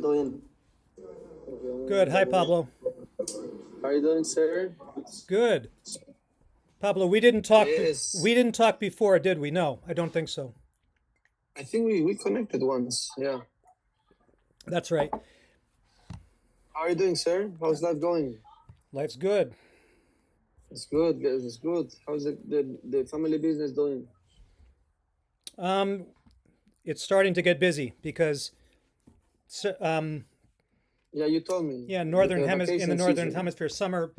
doing? Good. Hi, Pablo. How are you doing, sir? Good. Pablo, we didn't talk. Yes, We didn't talk before, did we? No, I don't think so. I think we connected once. Yeah. That's right. How are you doing, sir? How's life going? Life's good. It's good, guys. It's good. How's the family business doing? Um, it's starting to get busy because, Yeah, you told me yeah, with northern the hemis in the vacation northern season. hemisphere, summer,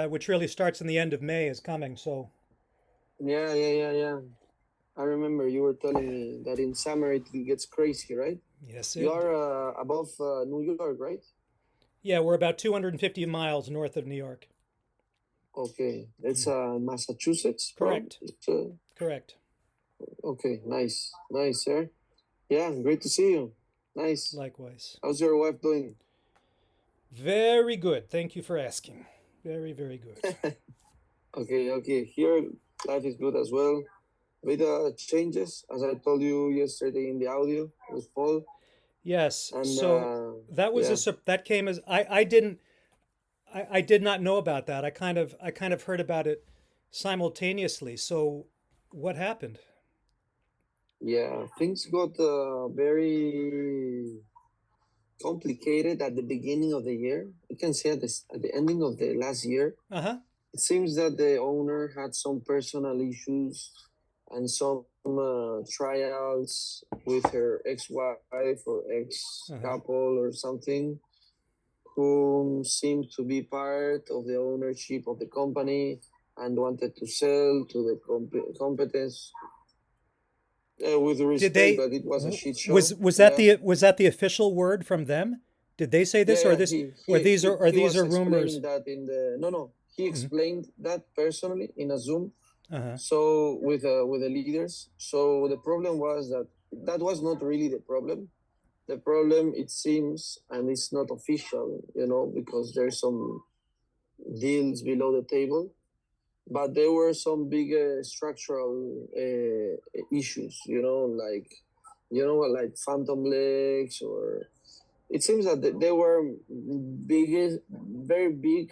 which really starts in the end of May, is coming. So, Yeah. I remember you were telling me that in summer it gets crazy, right? yes, You it. are above New York, right? Yeah, we're about 250 miles north of New York. Okay, it's Massachusetts, probably. Correct. Correct. Okay, nice, sir. Yeah, great to see you. Nice. Likewise. How's your wife doing? Very good. Thank you for asking. Very, very good. Okay. Here, life is good as well. With changes, as I told you yesterday in the audio with Paul, Yes. and So that was yeah, that came as I didn't I did not know about that. I kind of heard about it simultaneously. So what happened? yeah, things got very complicated at the beginning of the year. You can say at the ending of the last year. Uh-huh. It seems that the owner had some personal issues and some trials with her ex-wife or Uh-huh. ex-couple or something, who seemed to be part of the ownership of the company and wanted to sell to the competence, with Did respect, they but it was a shit was show. was that Yeah, the official word from them? Did they say this, or yeah. this, or these are or He these was are rumors? explaining that in the no. He Hmm. explained that personally in a Zoom. Uh-huh. So with the leaders. So the problem was that that was not really the problem. The problem, it seems, and it's not official, because there's some deals below the table, but there were some big structural issues, like phantom legs, or it seems that there were very big,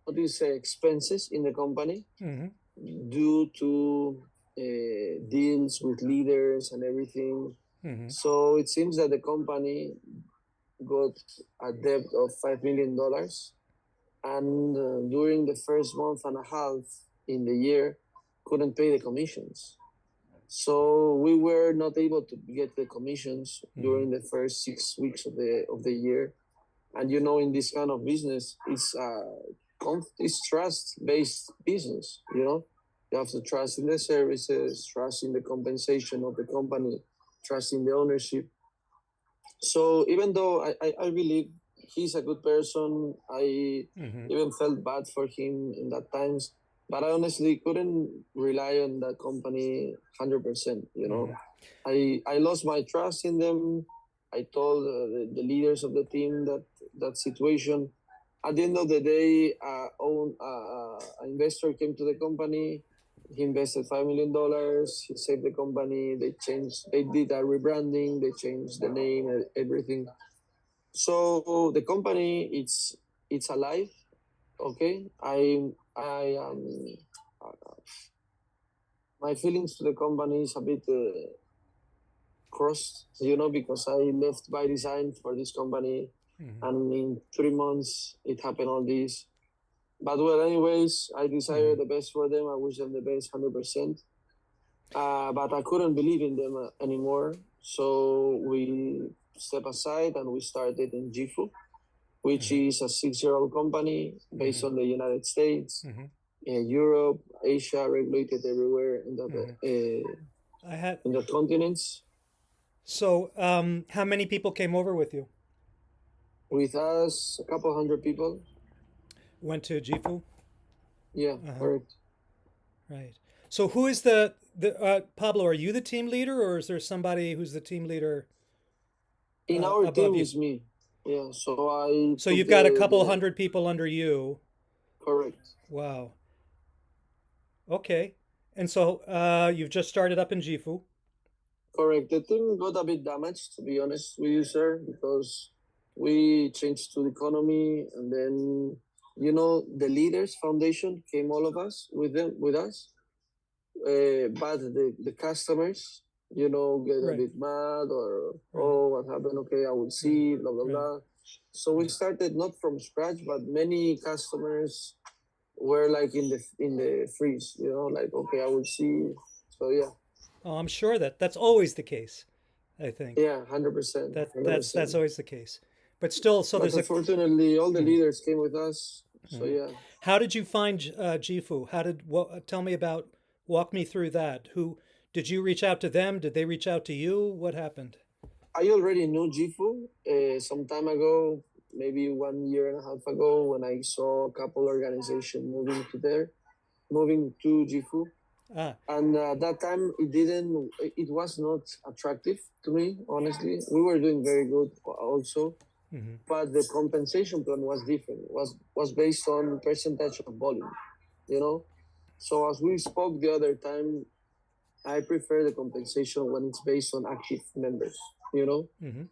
what do you say, expenses in the company Hmm. due to deals with leaders and everything. Hmm. So it seems that the company got a debt of $5 million, and during the first month and a half in the year, couldn't pay the commissions. So we were not able to get the commissions Hmm. during the first 6 weeks of the year. And in this kind of business, it's trust based business. You have to trust in the services, trust in the compensation of the company, trust in the ownership. So even though I believe he's a good person, I Hmm. even felt bad for him in that times. But I honestly couldn't rely on that company 100%. Hmm. I lost my trust in them. I told the leaders of the team that situation. At the end of the day, an investor came to the company. He invested $5 million. He saved the company. They changed. They did a rebranding. They changed the name and everything. So the company, it's alive. Okay, I uh, my feelings to the company is a bit crossed, because I left by design for this company, Hmm. and in 3 months it happened all this. But well, anyways, I desire Hmm. the best for them. I wish them the best, 100%. But I couldn't believe in them anymore. So we step aside and we started in Jifu, which Hmm. is a 6-year-old company based Hmm. on the United States, Hmm. Europe, Asia, regulated everywhere Hmm. I had in the continents. so how many people came over with you? With us, a couple hundred people. Went to Jifu? Yeah, Uh-huh. correct. Right. So who is the Pablo? Are you the team leader, or is there somebody who's the team leader In our above team you? is me. Yeah, so I So took you've got a the couple hundred people under you. correct. Wow. Okay. And so you've just started up in Jifu. Correct. The team got a bit damaged, to be honest with you, sir, because we changed to the economy, and then the leaders foundation came all of us with us, but the customers, get a Right. bit mad or Right. oh, what happened? Okay, I will see, blah blah Right. blah. So we started not from scratch, but many customers were like in the freeze, like okay, I will see. So yeah, Oh, I'm sure that's always the case. I think yeah, 100%, that's 100%. always the case. But still, so But there's a. unfortunately, all the Mhm, leaders came with us. So mhm. yeah, How did you find Jifu? Tell me about, walk me through that. Who did you reach out to them? Did they reach out to you? What happened? I already knew Jifu some time ago, maybe 1 year and a half ago, when I saw a couple organizations moving to Jifu. Ah, And that time it was not attractive to me, honestly. We were doing very good also, hmm, but the compensation plan was different. Was based on percentage of volume, you know. So as we spoke the other time, I prefer the compensation when it's based on active members, you know. hmm,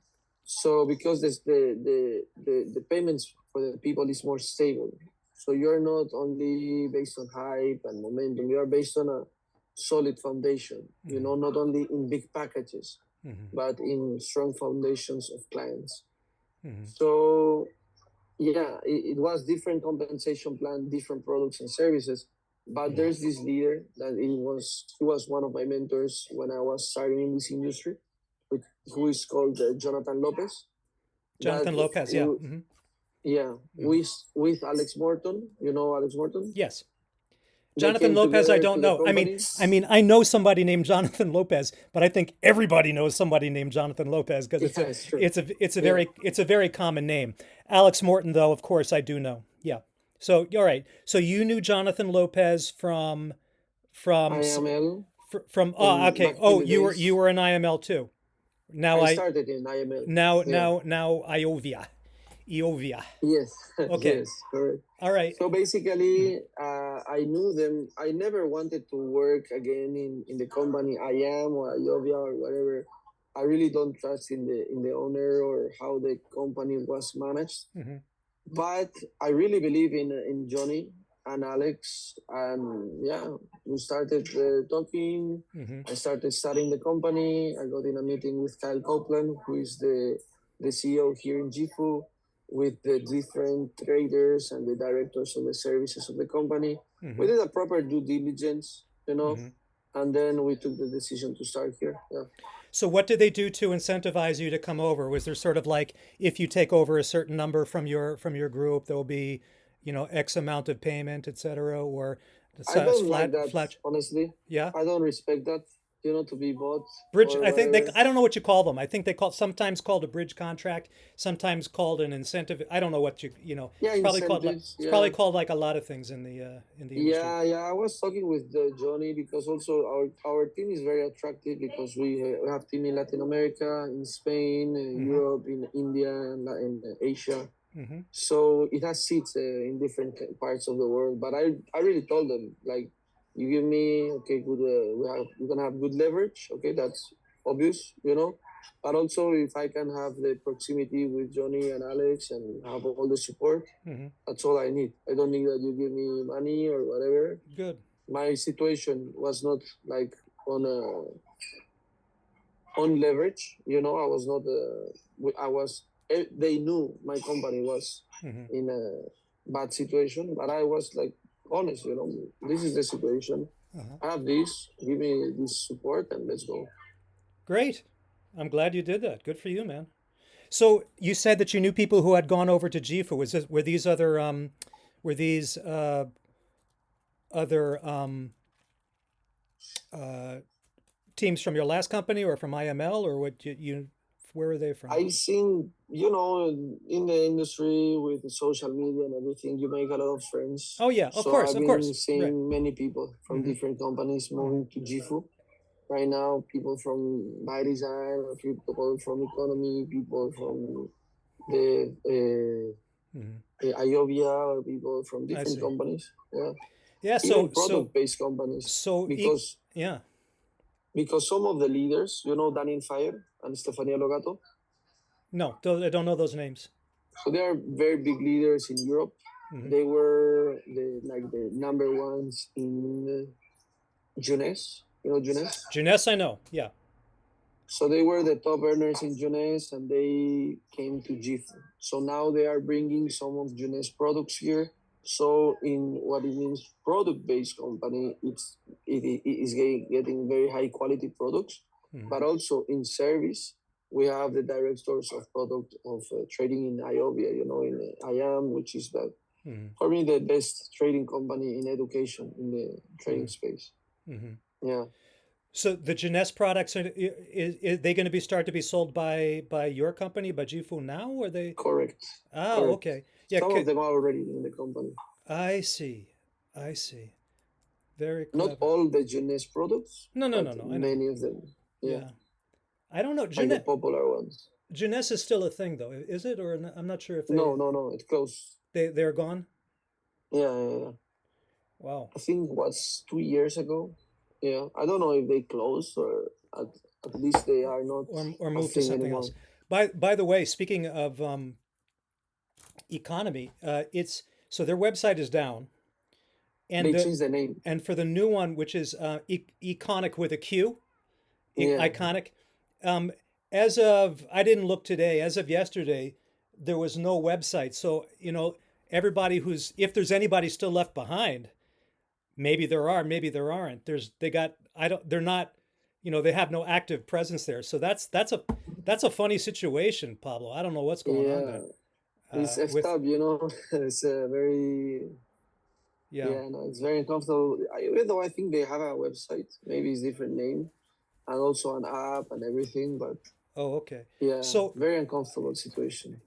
So because the payments for the people is more stable. So you're not only based on hype and momentum, you are based on a solid foundation, hmm, not only in big packages, hmm, but in strong foundations of clients. hmm, So yeah, it was different compensation plan, different products and services. But there's this leader that he was one of my mentors when I was starting in this industry, who is called Jonathan Lopez. That Jonathan Lopez. Yeah. we, Hmm, yeah, hmm. with Alex Morton, Alex Morton. Yes. They Jonathan came Lopez, I together to don't the know. company. I mean, I know somebody named Jonathan Lopez, but I think everybody knows somebody named Jonathan Lopez because Yeah, it's true. Yeah, it's a very common name. Alex Morton, though, of course, I do know. Yeah. So all right. So you knew Jonathan Lopez from IML oh, in okay. back in Oh, the you were days. an IML too. Now I I started in IML. Yeah. now Iovia. Yes. Okay. Yes. Correct. All right. So basically, I knew them. I never wanted to work again in the company I am or Iovia or whatever. I really don't trust in the owner or how the company was managed. Mm-hmm, But I really believe in Johnny and Alex, and yeah, we started talking. mm-hmm, I started studying the company. I got in a meeting with Kyle Copeland, who is the CEO here in Jifu, with the different traders and the directors of the services of the company. mm-hmm, We did a proper due diligence, mm-hmm. and then we took the decision to start here. Yeah. So what did they do to incentivize you to come over? Was there sort of like, if you take over a certain number from your group, there'll be, X amount of payment, et cetera, or I don't like flat that, flat? honestly. Yeah. I don't respect that, to be bought Bridge. or I think they. whatever. I don't know what you call them. I think they call sometimes called a bridge contract, sometimes called an incentive. I don't know what Yeah, It's probably called like incentives. it's probably Yeah, called like a lot of things in the industry. yeah. I was talking with Johnny because also our team is very attractive because we have team in Latin America, in Spain, in Mm-hmm. Europe, in India, and in Asia. Mm-hmm. So it has seats in different parts of the world. But I really told them like, you give me okay good. We're gonna have good leverage. Okay, that's obvious, But also if I can have the proximity with Johnny and Alex and have all the support, Mm-hmm. that's all I need. I don't need that you give me money or whatever. Good. My situation was not like on on leverage. I was not. I was. They knew my company was Mm-hmm. in a bad situation, but I was like honest. This is the situation. Uh-huh. I have this. Give me this support, and let's go. Great. I'm glad you did that. Good for you, man. So you said that you knew people who had gone over to Jifu. Were these other uh, teams from your last company or from IML, or where are they from? I've seen, in the industry with social media and everything, you make a lot of friends. Oh yeah, So I've of been course, right. seeing many people from Mm-hmm, different companies mm-hmm, moving to Jifu. Right now, people from by design, people from economy, people from the mm-hmm. Iovia, or people from I different see. companies. Yeah, Yeah. even So product-based companies. so e- Because yeah. because some of the leaders, Daniel Fire and Stefania Logato, No, I don't know those names. so they are very big leaders in Europe. Mhm. They were the number ones in Jeunesse. You know Jeunesse? Jeunesse, I know. Yeah. So they were the top earners in Jeunesse, and they came to Jifu. So now they are bringing some of Jeunesse products here. So in what it means product-based company, it is getting very high quality products, Mhm. but also in service. We have the direct stores of product of trading in IOVIA, in IAM, which is Mhm. for me the best trading company in education in the trading space. Mhm. Yeah, So the Jeunesse products is they going to be start to be sold by your company, by Jifu now, or they? correct, Oh, correct. okay. Yeah, Some of them are already in the company. I see. I see. Very Not clever. all the Jeunesse products, No, no, but no, no. I know. many of them. Yeah, Yeah. I don't know. like the popular ones. Jeunesse is still a thing, though, is it? Or I'm not sure if No, no, no. It's close. they're gone. Yeah, yeah, yeah. Wow. I think it was 2 years ago. Yeah, I don't know if they closed or at least they are not Or a move to thing something else. anymore. By the way, speaking of Economy, it's so their website is down, and They changed the name. for the new one, which is Econic with a Q, Yeah, Iconic. Um, as of I didn't look today. As of yesterday, there was no website. So everybody who's if there's anybody still left behind, maybe there are, maybe there aren't. They got I don't they're not they have no active presence there. So that's a funny situation, Pablo. I don't know what's going on yeah. there. It's effed With up, It's very, Yeah. yeah, no, it's very uncomfortable. Even though I think they have a website, maybe it's different name, and also an app and everything, but Oh, okay. yeah, So, very uncomfortable situation.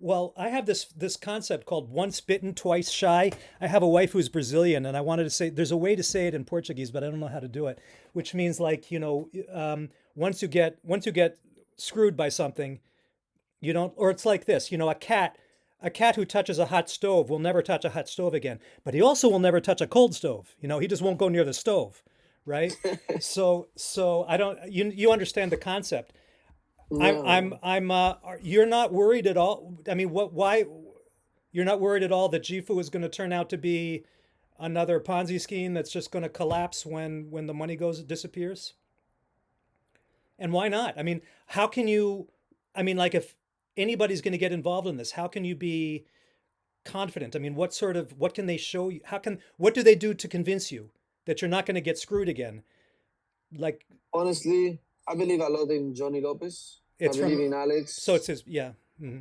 well, I have this concept called once bitten, twice shy. I have a wife who's Brazilian, and I wanted to say there's a way to say it in Portuguese, but I don't know how to do it. Which means like once you get screwed by something, you don't. Or it's like this, a cat who touches a hot stove will never touch a hot stove again, but he also will never touch a cold stove. He just won't go near the stove, right? So I don't. You understand the concept. Yeah, You're not worried at all. I mean, why you're not worried at all that Jifu is going to turn out to be another Ponzi scheme that's just going to collapse when the money disappears? And why not? I mean, how can you? I mean, like if anybody's going to get involved in this, how can you be confident? I mean, what can they show you? What do they do to convince you that you're not going to get screwed again? Like honestly, I believe a lot in Johnny Lopez. I it's believe from in so it Alex. says yeah. Hmm.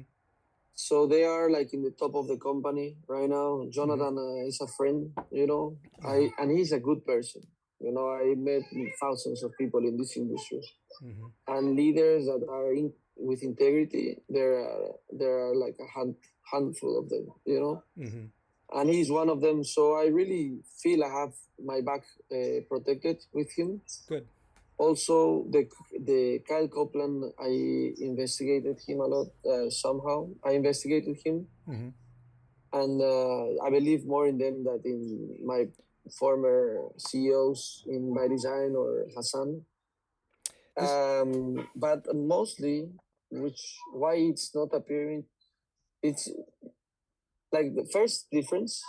So they are like in the top of the company right now. Hmm. Jonathan is a friend, Hmm. and he's a good person. I met thousands of people in this industry, Hmm. and leaders that are with integrity. There are like handful of them, Hmm. and he's one of them. So I really feel I have my back protected with him. Good. Also, the Kyle Copeland, I investigated him a lot. Somehow, I investigated him, Hmm. and I believe more in them than in my former CEOs in By Design or Hassan. This. But mostly, which why it's not appearing, it's like the first difference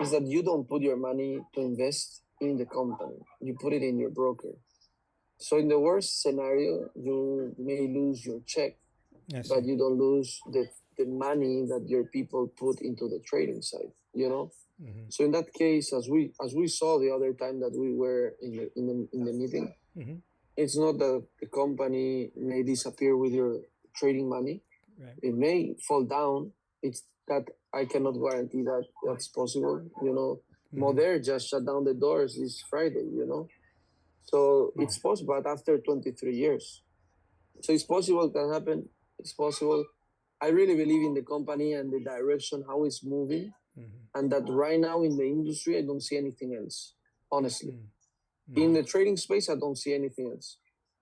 is that you don't put your money to invest in the company. You put it in your broker. So in the worst scenario, you may lose your check, I but see. you don't lose the money that your people put into the trading side. Hmm. So in that case, as we saw the other time that we were in the meeting, Hmm. it's not that the company may disappear with your trading money. Right. It may fall down. It's that I cannot guarantee that that's possible. Hmm. Moder just shut down the doors this Friday. So Hmm. it's possible, but after 23 years. So it's possible, can happen. It's possible. I really believe in the company and the direction, how it's moving. Hmm. And that right now in the industry, I don't see anything else, honestly. In Hmm. the trading space, I don't see anything else.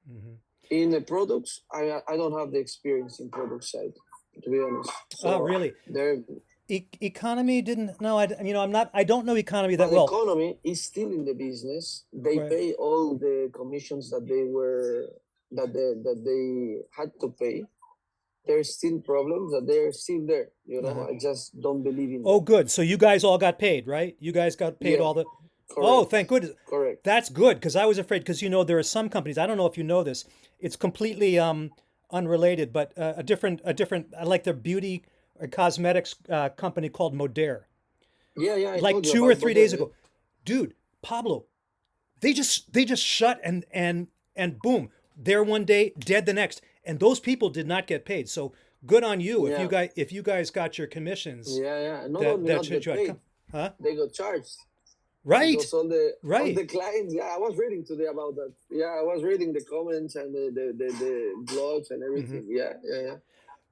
Hmm. In the products, I don't have the experience in product side, to be honest. Oh, So really? there, Economy didn't. No, I'm not. I don't know Economy that But well. Economy is still in the business. They Right. pay all the commissions that they had to pay. There's still problems, that they're still there. Uh-huh. I just don't believe in Oh, them. good. So you guys all got paid, right? You guys got paid Yeah, all the. Oh, correct, thank goodness. correct. That's good because I was afraid because there are some companies. I don't know if you know this. It's completely unrelated, but a different like their beauty or cosmetics company called Modere. Yeah, yeah. I Like told you two or about three days Modern. ago, dude, Pablo, they just shut and boom, there one day, dead the next, and those people did not get paid. So good on you Yeah, if you guys got your commissions yeah, yeah. Not that only that not should get you had paid, come, huh? they got charged Right, because all the right. clients. Yeah, I was reading today about that. Yeah, I was reading the comments and the blogs and Hmm. everything. Yeah, yeah, yeah.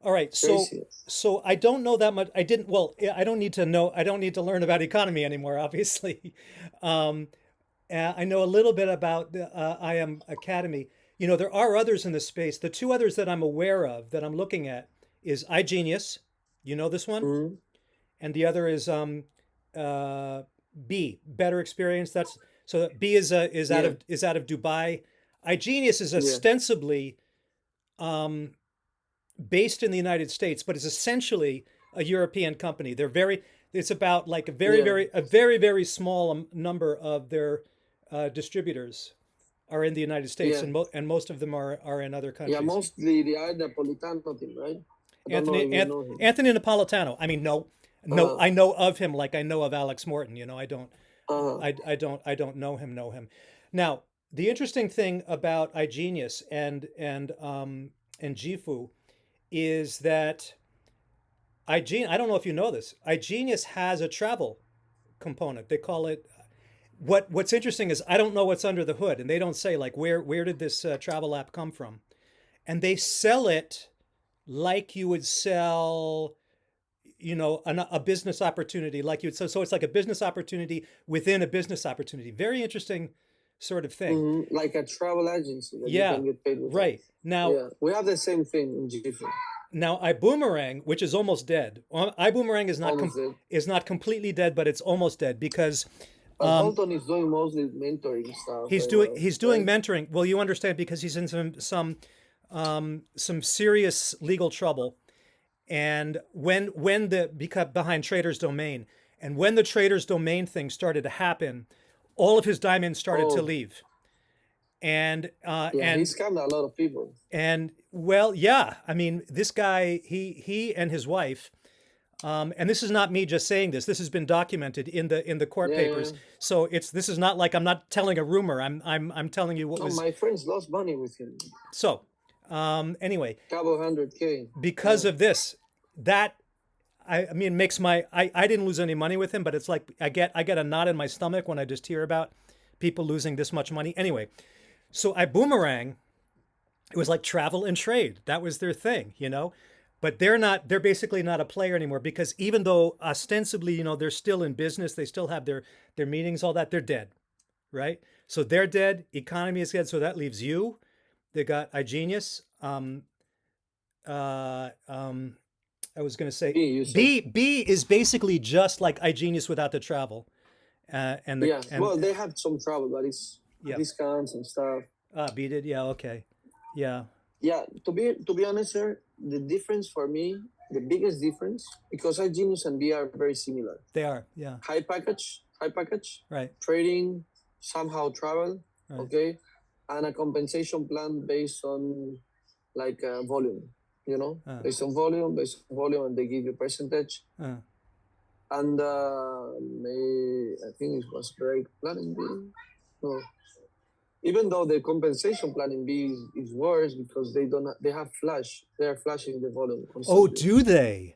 All right, It's so crazy. so I don't know that much. I didn't. Well, I don't need to know. I don't need to learn about economy anymore. Obviously, um, I know a little bit about the I Am Academy. There are others in this space. The two others that I'm aware of that I'm looking at is iGenius. You know this one, Hmm. and the other is uh, B, Better Experience. That's so B is out Yeah, of Dubai. iGenius is yeah, ostensibly um, based in the United States, but is essentially a European company. It's about like yeah, a very, very small number of their distributors are in the United States, yeah, and most of them are in other yeah. countries. Mostly the Napolitano team, right? I don't know Anthony if you know him. Anthony Napolitano. I mean, no, no, Uh, I know of him like I know of Alex Morton. I don't, uh, I don't know him. Now, the interesting thing about iGenius and Jifu is that I don't know if you know this. iGenius has a travel component. They call it. What's interesting is I don't know what's under the hood, and they don't say like where did this travel app come from, and they sell it like you would sell a business opportunity, like you'd so it's like a business opportunity within a business opportunity. Very interesting sort of thing. like a travel agency that you Yeah, can get paid with that. right. Now Yeah, we have the same thing in Jifu. Now, iBoomerang, which is almost dead. iBoomerang Almost there. is not completely dead, but it's almost dead because But Holton is doing mostly mentoring stuff he's right doing now, he's doing right? mentoring. Well, you understand because he's in some serious legal trouble, and when the because behind Trader's Domain, and when the Trader's Domain thing started to happen, all of his diamonds started to Oh, leave, and uh, yeah, he and scammed a lot of people. and well, yeah, I mean, this guy, he and his wife. And this is not me just saying this. This has been documented in the court Yeah, yeah, papers. yeah. So this is not like I'm not telling a rumor. I'm telling you what No, was my friends lost money with him. so. Anyway, Couple 100K. because Yeah. of this, that I mean makes I didn't lose any money with him, but it's like I get a knot in my stomach when I just hear about people losing this much money. Anyway, so I boomerang. It was like travel and trade. That was their thing. But they're basically not a player anymore because even though ostensibly, they're still in business, they still have their meetings, all that, they're dead, right? So they're dead, economy is dead, so that leaves you. They got iGenius. Uh, um, I was gonna say You said. B is basically just like iGenius without the travel. And the Yeah. and Well, they have some trouble, but it's Yeah. discounts and stuff. B did, yeah, okay. Yeah. Yeah. To be honest, sir, the difference for me, the biggest difference, because iGenius and B are very similar. They are, yeah. High package, Right. trading, somehow travel, Right. okay, and a compensation plan based on like volume, Uh, based on volume, and they give you percentage. uh. And I think it was break planning B. No, even though the compensation planning B is worse because they have flash. They are flashing the volume Oh, constantly. do they?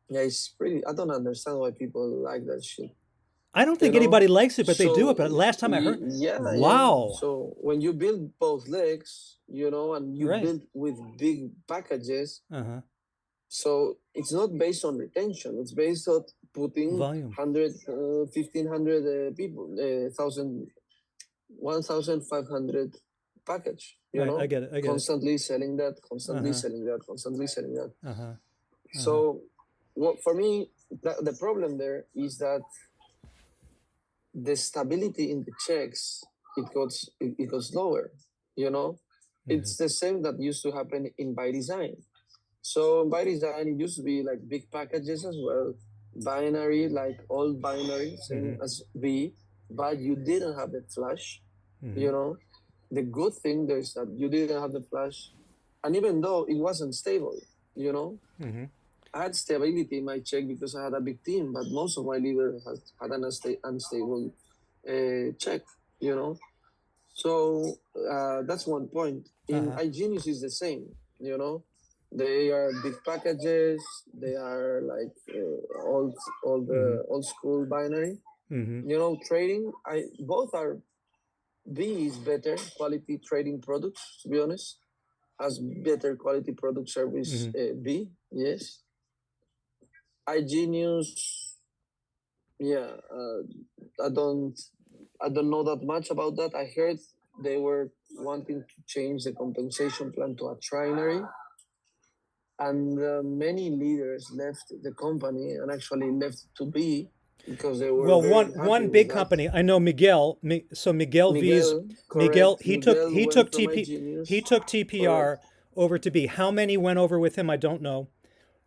Yeah, it's pretty. I don't understand why people like that shit. I don't You think know. anybody likes it, but they do it. So But last time I heard, yeah, yeah. wow, So when you build both legs, and you right? build with big packages, Uh-huh. so it's not based on retention. It's based on putting Volume. 100, 1,500 people, 1,500 package. Right. I get it. I get it. Constantly selling that, constantly Uh-huh. selling that, constantly selling that. Uh-huh. Uh-huh. So what for me, the problem there is that the stability in the checks, it goes lower. You know, it's the same that used to happen in by design. So by design, it used to be like big packages as well, binary, like all binary, same as B, but you didn't have the flash. You know, the good thing there is that you didn't have the flash, and even though it wasn't stable, you know, I had stability in my check because I had a big team, but most of my leaders had an unstable check, you know. So that's one point. In iGenius is the same, you know. They are big packages. They are like all the old school binary. You know, trading. I both are. B is better quality trading products. To be honest, has better quality product service. B, yes. iGenius, yeah. I don't know that much about that. I heard they were wanting to change the compensation plan to a trinary, and many leaders left the company and actually left to be because they were Well, very one unhappy with big that. company I know, Miguel. So Miguel V's Miguel, Miguel correct. Miguel he went took from TP iGenius. he took Correct. TPR over to B. How many went over with him? I don't know,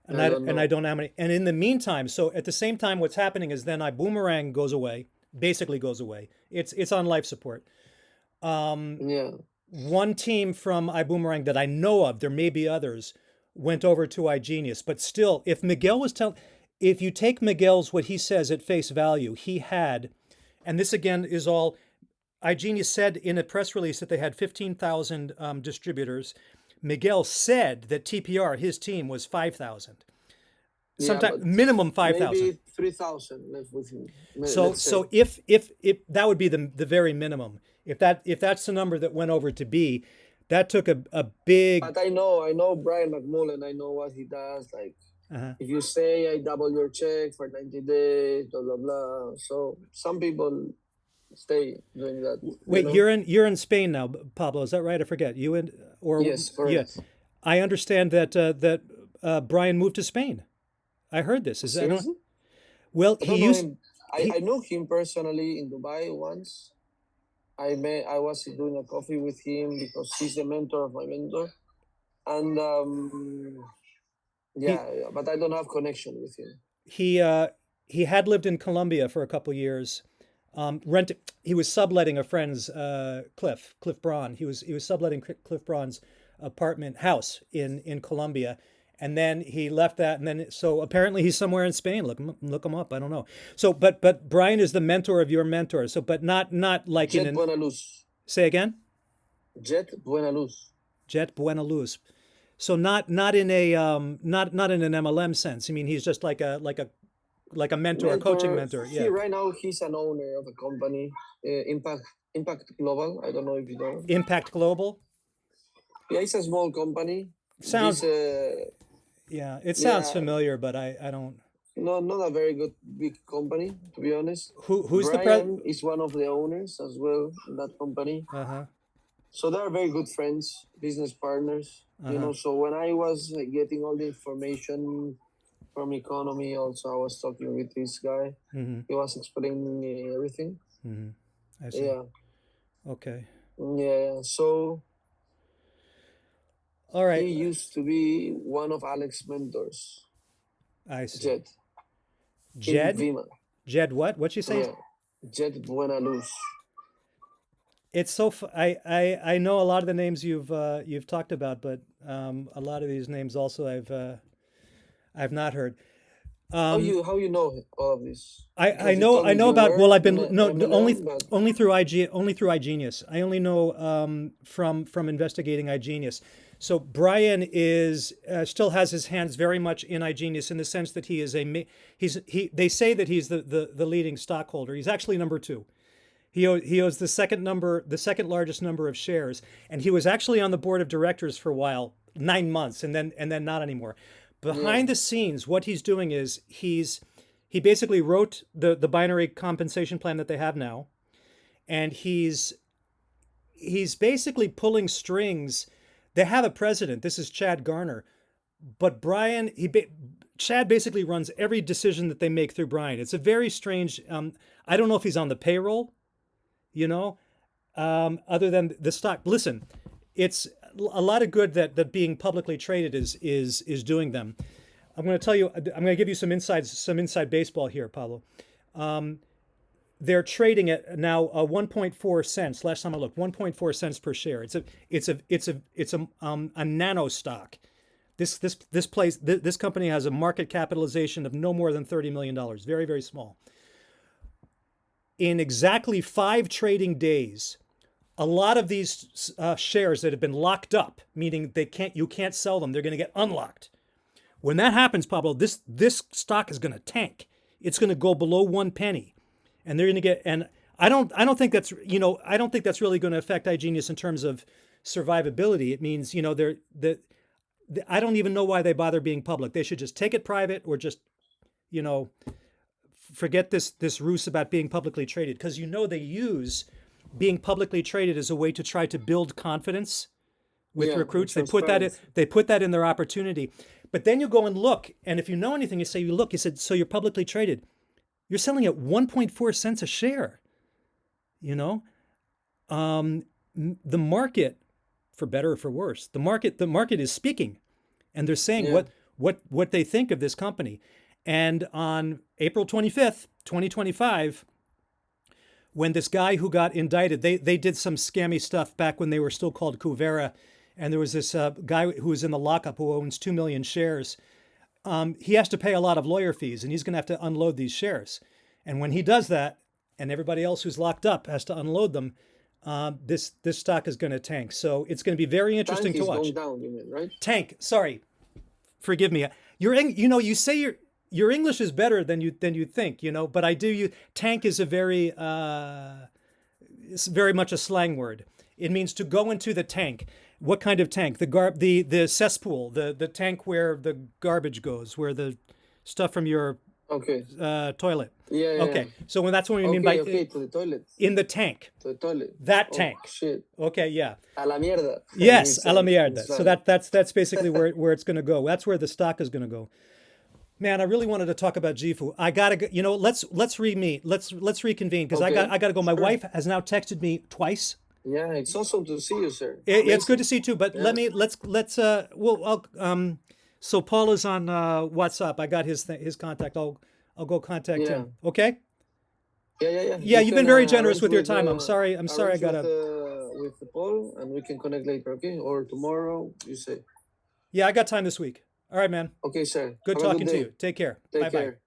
and I don't I know. don't know how many. And in the meantime, so at the same time, what's happening is then iBoomerang goes away, basically goes away. It's on life support. Yeah. One team from iBoomerang that I know of, there may be others, went over to iGenius. But still, if you take Miguel's what he says at face value, he had, and this again is all, iGenius said in a press release that they had 15,000 distributors. Miguel said that TPR, his team, was 5,000. Yeah, Sometime but minimum 5,000. maybe 3,000 left with him. So Let's say. if that would be the very minimum. If that's the number that went over to B, that took a big. But I know Brian McMullen. I know what he does. Like, if you say I double your check for 90 days, blah blah blah. So some people stay doing that. Wait, you're in Spain now, Pablo. Is that right? I forget. You and or Yes, yeah, correct. I understand that Brian moved to Spain. I heard this. Is that not? Seriously? Well, I he don't know used him. I he know him personally in Dubai once. I was doing a coffee with him because he's the mentor of my mentor, and he yeah, but I don't have connection with him. he uh, he had lived in Colombia for a couple years. He was subletting a friend's Cliff Braun. He was subletting Cliff Braun's apartment house in Colombia, and then he left that, and then so apparently he's somewhere in Spain. Look him up. I don't know. So, but Brian is the mentor of your mentor. So, but not like in Jet an Buena Luz. say again. Jet Buena Luz. Jet Buena Luz. So not in a not in an MLM sense. I mean, he's just like a mentor, a coaching Mentor. mentor. He Yeah. right now he's an owner of a company, Impact Global. I don't know if you know. Impact Global. Yeah, it's a small company. This Sounds Yeah, it sounds yeah, familiar, but I don't. not a very good big company to be honest. Who's the pres? Brian is one of the owners as well in that company. Uh-huh. So they are very good friends, business partners. You know, so when I was getting all the information from Economy, also I was talking with this guy. He was explaining me everything. I see. Yeah, Okay. yeah. So All right. he used to be one of Alex's mentors, I see. Jet, in Jed? Vima. Jed what? What'd you say? Yeah, Jet Buena Luz. It's so I know a lot of the names you've talked about, but a lot of these names also I've not heard. How you know all of this? I Because you know told I me know you about well were I've in been a no MLM, but only through iGenius. I only know from investigating iGenius. So Brian is still has his hands very much in iGenius in the sense that he is he they say that he's the leading stockholder. He's actually number two. He owes the second largest number of shares, and he was actually on the board of directors for a while, 9 months, and then not anymore. Behind the scenes, what he's doing is he basically wrote the binary compensation plan that they have now, and he's basically pulling strings. They have a president. This is Chad Garner, but Brian Chad basically runs every decision that they make through Brian. It's a very strange. I don't know if he's on the payroll, you know, other than the stock. Listen, it's a lot of good that being publicly traded is doing them. I'm going to tell you. I'm going to give you some inside baseball here, Pablo. They're trading at now 1.4 cents. Last time I looked, 1.4 cents per share. It's a nano stock. This company has a market capitalization of no more than $30 million. Very, very small. In exactly 5 trading days, a lot of these shares that have been locked up, meaning you can't sell them, they're going to get unlocked. When that happens, Pablo, this stock is going to tank. It's going to go below 1 penny, and they're going to get. And I don't think that's really going to affect iGenius in terms of survivability. It means I don't even know why they bother being public. They should just take it private, or just forget this ruse about being publicly traded, because they use being publicly traded as a way to try to build confidence with recruits. They put that in their opportunity. But then you go and look, and if you know anything, you said, so you're publicly traded. You're selling at 1.4 cents a share. The market, for better or for worse, the market is speaking, and they're saying what they think of this company. And on April 25th, 2025, when this guy who got indicted, they did some scammy stuff back when they were still called Kuvera, and there was this guy who was in the lockup who owns 2 million shares. He has to pay a lot of lawyer fees, and he's going to have to unload these shares. And when he does that, and everybody else who's locked up has to unload them, this stock is going to tank. So it's going to be very interesting to watch. Going down, you mean, right? Tank. Sorry, forgive me. You say your English is better than you think, but tank is it's very much a slang word. It means to go into the tank. What kind of tank? The cesspool, the tank where the garbage goes, where the stuff from your toilet. Yeah. Okay. So that's what we mean by to the toilet. In the tank. To the toilet. That tank. Shit. Okay. Yeah. A la mierda. Yes, a la mierda. So that's basically where it's going to go. That's where the stock is going to go. Man, I really wanted to talk about Jifu. I gotta go. Let's re-meet. Let's reconvene, because I gotta go. My wife has now texted me twice. Yeah, it's awesome to see you, sir. It's good to see you too. But so Paul is on WhatsApp. I got his contact. I'll go contact him. Okay. Yeah. Yeah, you've been very generous with your time. I'm sorry. I gotta with Paul, and we can connect later. Okay, or tomorrow. You say. Yeah, I got time this week. All right, man. Okay, sir. Good talking to you. Take care. Take care.